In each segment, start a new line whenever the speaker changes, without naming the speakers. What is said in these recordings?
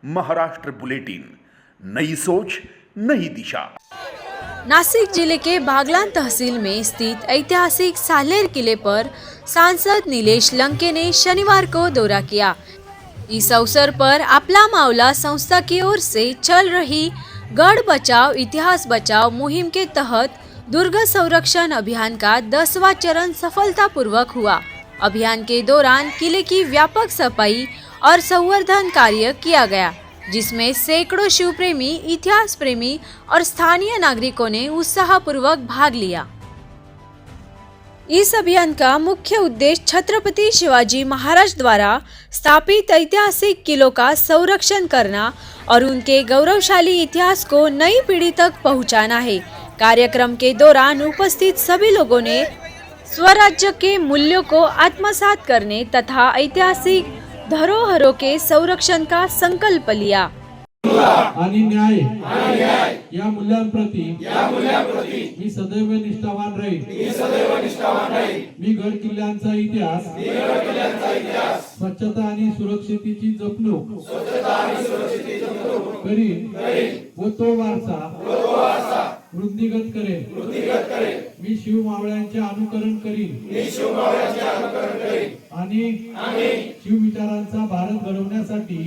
Maharashtra bulletin, नई सोच नई दिशा।
नासिक जिले के बागलान तहसील में स्थित ऐतिहासिक सालेर किले पर सांसद नीलेश लंके ने शनिवार को दौरा किया। इस अवसर पर अपला मावला संस्था की ओर से चल रही गढ़ बचाओ इतिहास बचाओ मुहिम के तहत दुर्ग संरक्षण अभियान का 10वां चरण सफलतापूर्वक हुआ। अभियान के दौरान किले की व्यापक सफाई और संवर्धन कार्य किया गया, जिसमें सैकड़ों शिव प्रेमी, इतिहास प्रेमी और स्थानीय नागरिकों ने उत्साहपूर्वक भाग लिया। इस अभियान का मुख्य उद्देश्य छत्रपति शिवाजी महाराज द्वारा स्थापित ऐतिहासिक किलों का संरक्षण करना और उनके गौरवशाली इतिहास को नई पीढ़ी तक पहुंचाना है। कार्यक्रम के दौरान उपस्थित सभी लोगों ने स्वराज्य के मूल्यों को आत्मसात करने तथा ऐतिहासिक धरोहरों के संरक्षण का संकल्प लिया।
आणि न्याय या मूल्यांप्रती मी सदैव निष्ठावान राहील। मी गड किल्ल्यांचा इतिहास स्वच्छता आणि सुरक्षिततेची जपणूक करीन व तो वारसा वृद्धिंगत करेन। मी शिव मावळ्यांचे अनुकरण करीन आणि शिव विचारांचा भारत घडवण्यासाठी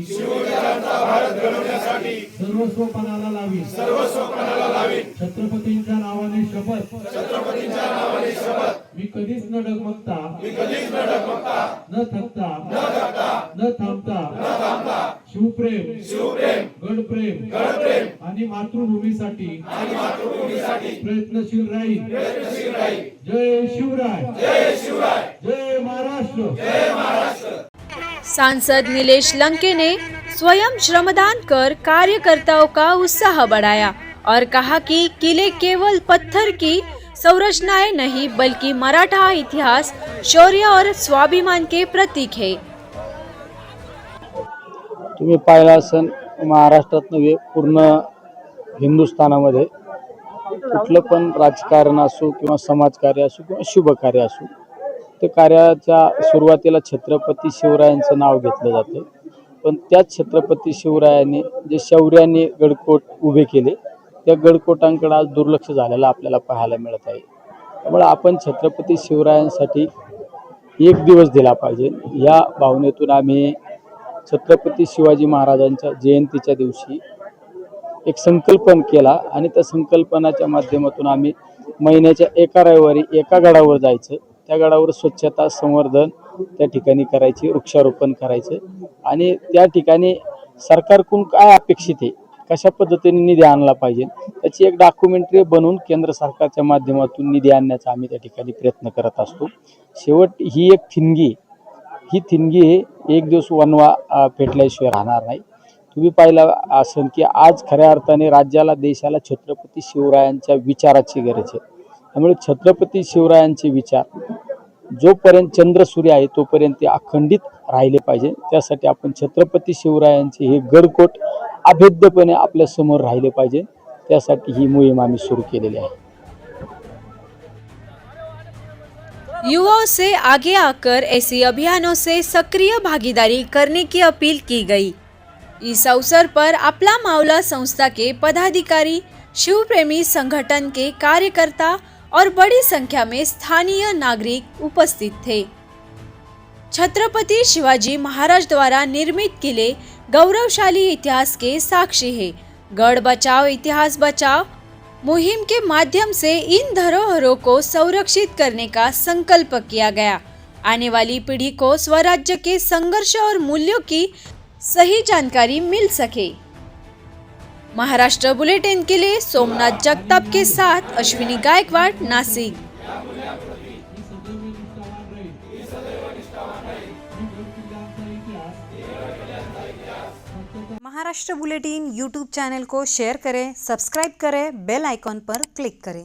सर्वस्वपणाला लावीन। छत्रपतींच्या नावाने शपथ। मी कधीच न डगमगता, न थकता, न थांबता शिवप्रेम, गडप्रेम आणि मातृभूमीसाठी प्रयत्नशील राहील। जय शिवराय, जय महाराष्ट्र।
सांसद नीलेश लंके ने स्वयं श्रमदान कर कार्यकर्ताओं का उत्साह बढ़ाया और कहा कि किले केवल पत्थर की संरचनाएं नहीं बल्कि मराठा इतिहास, शौर्य और स्वाभिमान के प्रतीक है।
तुम्ही पाहिला असन महाराष्ट्रात नव्हे पूर्ण हिंदुस्थानामध्ये कुठलं पण राजकारण असो किंवा समाजकार्य असो किंवा शुभ कार्य असो, ते कार्याच्या सुरुवातीला छत्रपती शिवरायांचं नाव घेतलं जातं। पण त्याच छत्रपती शिवरायांनी जे शौर्याने गडकोट उभे केले, त्या गडकोटांकडे आज दुर्लक्ष झालेलं आपल्याला पाहायला मिळत आहे। त्यामुळे आपण छत्रपती शिवरायांसाठी एक दिवस दिला पाहिजे। या भावनेतून आम्ही छत्रपती शिवाजी महाराजांच्या जयंतीच्या दिवशी एक संकल्पन केला आणि त्या संकल्पनाच्या माध्यमातून आम्ही महिन्याच्या एका रविवारी एका गडावर जायचं, त्या गडावर स्वच्छता संवर्धन त्या ठिकाणी करायची, वृक्षारोपण करायचं आणि त्या ठिकाणी सरकारकडून काय अपेक्षित आहे, कशा पद्धतीने निधी आणला पाहिजे, त्याची एक डॉक्युमेंटरी बनवून केंद्र सरकारच्या माध्यमातून निधी आणण्याचा आम्ही त्या ठिकाणी प्रयत्न करत असतो। शेवट ही एक थिणगी एक दिवस वनवा पेटल्याशिवाय राहणार नाही। तुम्ही पाहिला असेल की आज खऱ्या अर्थाने राज्याला, देशाला छत्रपती शिवरायांच्या विचाराची गरज आहे। त्यामुळे छत्रपती शिवरायांचे विचार जोपर्यंत चंद्र सूर्य आहे तोपर्यंत ते अखंडित राहिले पाहिजे। त्यासाठी आपण छत्रपती शिवरायांचे हे गडकोट अभेद्यपणे आपल्या समोर राहिले पाहिजे, त्यासाठी ही मोहीम आम्ही सुरू केलेली आहे।
युवाओं से आगे आकर ऐसे अभियानों से सक्रिय भागीदारी करने की अपील की गई। इस अवसर पर अपला मावला संस्था के पदाधिकारी, शिवप्रेमी संगठन के कार्यकर्ता और बड़ी संख्या में स्थानीय नागरिक उपस्थित थे। छत्रपति शिवाजी महाराज द्वारा निर्मित किले गौरवशाली इतिहास के साक्षी है। गढ़ बचाओ इतिहास बचाओ मुहिम के माध्यम से इन धरोहरों को संरक्षित करने का संकल्प किया गया। आने वाली पीढ़ी को स्वराज्य के संघर्ष और मूल्यों की सही जानकारी मिल सके। महाराष्ट्र बुलेटिन के लिए सोमनाथ जगताप के साथ Ashwini Gaikwad, Nashik.
Maharashtra bulletin YouTube channel को शेयर करें, सब्सक्राइब करें, बेल आइकॉन पर क्लिक करें।